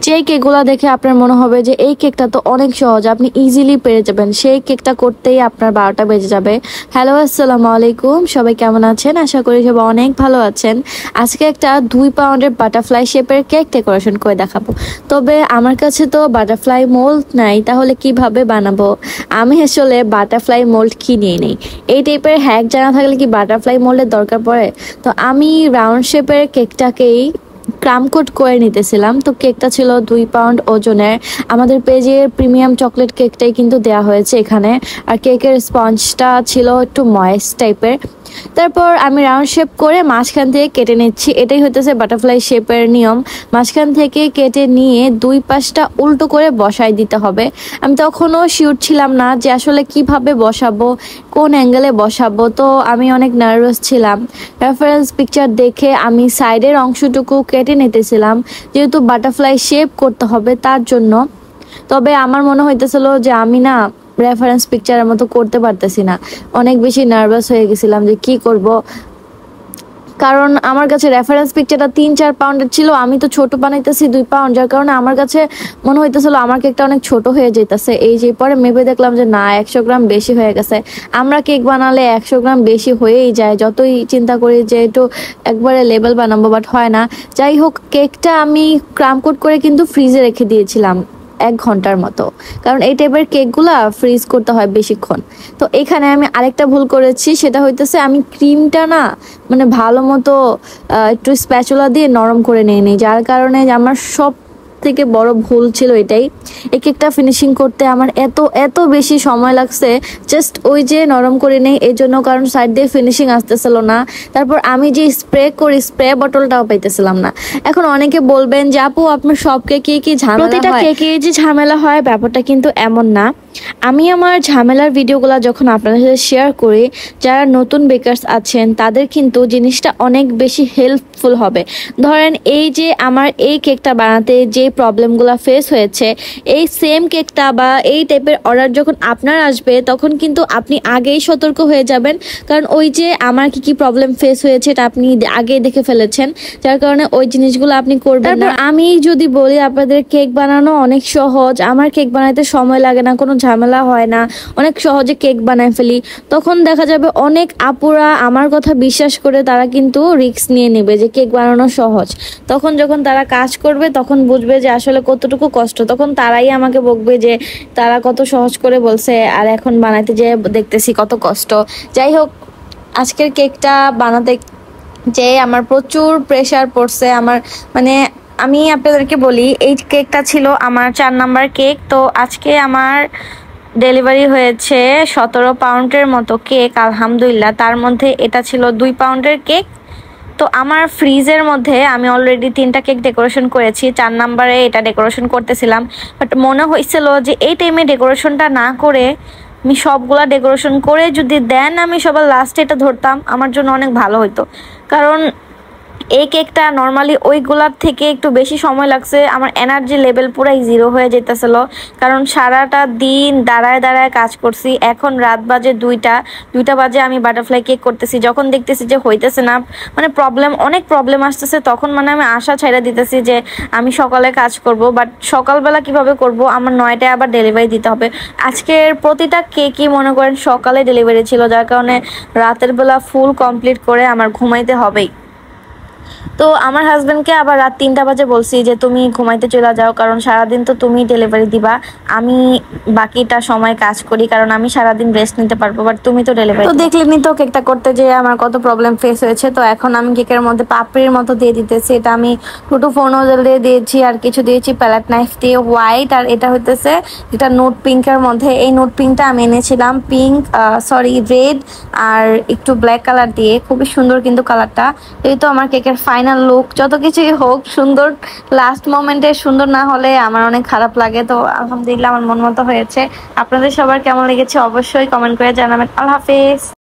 যে কেকগুলো দেখে আপনার মনে হবে যে এই কেকটা তো অনেক সহজ, আপনি ইজিলি পেরে যাবেন, সেই কেকটা করতেই আপনার 12টা বেজে যাবে। হ্যালো, আসসালামু আলাইকুম, সবাই কেমন আছেন? আশা করি সবাই অনেক ভালো আছেন। আজকে একটা 2 পাউন্ডের বাটারফ্লাই শেপের কেক ডেকোরেশন করে দেখাবো। তবে আমার কাছে তো বাটারফ্লাই মোল্ড নাই, তাহলে কিভাবে বানাবো? আমি আসলে বাটারফ্লাই মোল্ড কিনে নেই। এই টাইপের হ্যাক জানা থাকলে কি বাটারফ্লাই মোল্ডের দরকার পড়ে? তো আমি রাউন্ড শেপের কেকটাকেই ক্রাম কোট করে নিতেছিলাম। তো কেকটা ছিল 2 পাউন্ড ওজনের। আমাদের পেজের প্রিমিয়াম চকলেট কেকটাই কিন্তু দেওয়া হয়েছে এখানে। আর কেকের স্পঞ্জটা ছিল একটু ময়েস্ট টাইপের। তারপর আমি রাউন্ড শেপ করে মাঝখান থেকে কেটে নিচ্ছি। এটাই হতেছে বাটারফ্লাই শেপের নিয়ম। মাঝখান থেকে কেটে নিয়ে 2 পাশটা উল্টো করে বসাই দিতে হবে। আমি তখনও শিওর ছিলাম না যে আসলে কিভাবে বসাবো, কোন অ্যাঙ্গেলে বসাবো। তো আমি অনেক নার্ভাস ছিলাম। রেফারেন্স পিকচার দেখে আমি সাইডের অংশটুকু কেটে নিতেছিলাম, যেহেতু বাটারফ্লাই শেপ করতে হবে তার জন্য। তবে আমার মনে হইতেছিল যে আমি না রেফারেন্স পিকচারের মতো করতে পারতেছি না। অনেক বেশি নার্ভাস হয়ে গেছিলাম যে কি করব, কারণ আমার কাছে রেফারেন্স পিকচারটা 3-4 পাউন্ডের ছিল। আমি তো ছোট বানাইতেছি 2 পাউন্ড, যার কারণে আমার কাছে মনে হইতেছিল আমার কেকটা অনেক ছোট হয়ে যেতেছে। এই যে পরে মেপে দেখলাম যে না, 100 গ্রাম বেশি হয়ে গেছে। আমরা কেক বানালে 100 গ্রাম বেশি হয়েই যায়, যতই চিন্তা করি যে একটু একবারে লেবেল বানাবো, বাট হয় না। যাই হোক, কেকটা আমি ক্রাম কোট করে কিন্তু ফ্রিজে রেখে দিয়েছিলাম 1 ঘন্টার মতো, কারণ এই টাইপের কেকগুলা ফ্রিজ করতে হয় বেশিক্ষণ। তো এখানে আমি আরেকটা ভুল করেছি, সেটা হইতেছে আমি ক্রিমটা না মানে ভালো মতো একটু স্প্যাচুলা দিয়ে নরম করে নিই, যার কারণে আমার সব থেকে বড় ভুল ছিল এটাই। এই কেকটা ফিনিশিং করতে আমার এত বেশি সময় লাগছে, জাস্ট ওই যে নরম করে নেই এই জন্য, কারণ সাইড দিয়ে ফিনিশিং আসতেছিল না। তারপর আমি যে স্প্রে করি, স্প্রে বটলটাও পাইতেছিলাম না। এখন অনেকে বলবেন যে আপু আপনার সব কেকে কি ঝামেলা হয়? প্রতিটা কেকে যে ঝামেলা হয় ব্যাপারটা কিন্তু এমন না। আমি আমার ঝামেলার ভিডিওগুলো যখন আপনাদের সাথে শেয়ার করি, যারা নতুন বেকার্স আছেন তাদের কিন্তু জিনিসটা অনেক বেশি হেল্পফুল হবে। ধরেন এই যে আমার এই কেকটা বানাতে যে প্রবলেমগুলো ফেস হয়েছে, এই সেম কেকটা বা এই টাইপের অর্ডার যখন আপনার আসবে তখন কিন্তু আপনি আগেই সতর্ক হয়ে যাবেন, কারণ ওই যে আমার কি প্রবলেম ফেস হয়েছে এটা আপনি আগেই দেখে ফেলেছেন, যার কারণে ওই জিনিসগুলো আপনি করবেন না। আমি যদি বলি আপনাদের কেক বানানো অনেক সহজ, আমার কেক বানাইতে সময় লাগে না, কোনো ঝামেলা হয় না, অনেক সহজে কেক বানায় ফেলি, তখন দেখা যাবে অনেক আপুরা আমার কথা বিশ্বাস করে তারা কিন্তু রিস্ক নিয়ে নেবে যে কেক বানানো সহজ। তখন যখন তারা কাজ করবে তখন বুঝবে যে আসলে কতটুকু কষ্ট, তখন তারাই আমাকে বকবে যে তারা কত সহজ করে বলছে আর এখন বানাইতে যে দেখতেছি কত কষ্ট। যাই হোক, আজকের কেকটা বানাতে যে আমার প্রচুর প্রেশার পড়ছে। আমার মানে আমি আপনাদেরকে বলি, এই কেকটা ছিল আমার 4 নাম্বার কেক। তো আজকে আমার ডেলিভারি হয়েছে 17 পাউন্ডের মতো কেক, আলহামদুলিল্লাহ। তার মধ্যে এটা ছিল 2 পাউন্ডের কেক। তো আমার ফ্রিজের মধ্যে আমি অলরেডি 3টা কেক ডেকোরেশন করেছি, 4 নাম্বারে এটা ডেকোরেশন করতেছিলাম। বাট মনে হয়েছিল যে এই টাইমে ডেকোরেশনটা না করে আমি সবগুলা ডেকোরেশন করে যদি দেন আমি সবার লাস্টে এটা ধরতাম, আমার জন্য অনেক ভালো হতো। কারণ এই কেকটা নর্মালি ওইগুলার থেকে একটু বেশি সময় লাগছে। আমার এনার্জি লেভেল পুরাই 0 হয়ে যেতেছিল, কারণ সারাটা দিন দাঁড়ায় দাঁড়ায় কাজ করছি। এখন রাত বাজে 2টা বাজে আমি বাটারফ্লাই কেক করতেছি। যখন দেখতেছি যে হইতেছে না, মানে অনেক প্রবলেম আসতেছে, তখন মানে আমি আশা ছাইড়া দিতেছি যে আমি সকালে কাজ করব। বাট সকালবেলা কিভাবে করব, আমার 9টায় আবার ডেলিভারি দিতে হবে। আজকের প্রতিটা কেকই মনে করেন সকালে ডেলিভারি ছিল, যার কারণে রাতের বেলা ফুল কমপ্লিট করে আমার ঘুমাইতে হবেই। তো আমার হাজবেন্ডকে আবার রাত 3টা বাজে বলছি যে তুমি ঘুমাইতে চলে যাও, কারণ সারাদিন তো তুমি ডেলিভারি দিবা, আমি বাকিটা সময় কাজ করি, কারণ আমি সারাদিন রেস্ট নিতে পারবো, বাট তুমি তো ডেলিভারি। তো দেখলেনি তো কেকটা করতে যে আমার কত প্রবলেম ফেস হয়েছে। তো এখন আমি কেকের মধ্যে পাপড়ির মতো দিয়ে দিতেছি। এটা আমি 2-4 নোজেল দিয়ে দিয়েছি, আর কিছু দিয়েছি প্যালেট নাইফ দিয়ে হোয়াইট। আর এটা হইতেছে যেটা নোট পিঙ্কের মধ্যে, এই নোট পিঙ্কটা আমি এনেছিলাম রেড আর একটু ব্ল্যাক কালার দিয়ে, খুবই সুন্দর কিন্তু কালারটা। এই তো আমার কেকের ফাইনাল লুক। যত কিছুই হোক সুন্দর, লাস্ট মোমেন্টে সুন্দর না হলে আমার অনেক খারাপ লাগে। তো আলহামদুলিল্লাহ আমার মন মতো হয়েছে। আপনাদের সবার কেমন লেগেছে অবশ্যই কমেন্ট করে জানাবেন। আল্লাহ হাফেজ।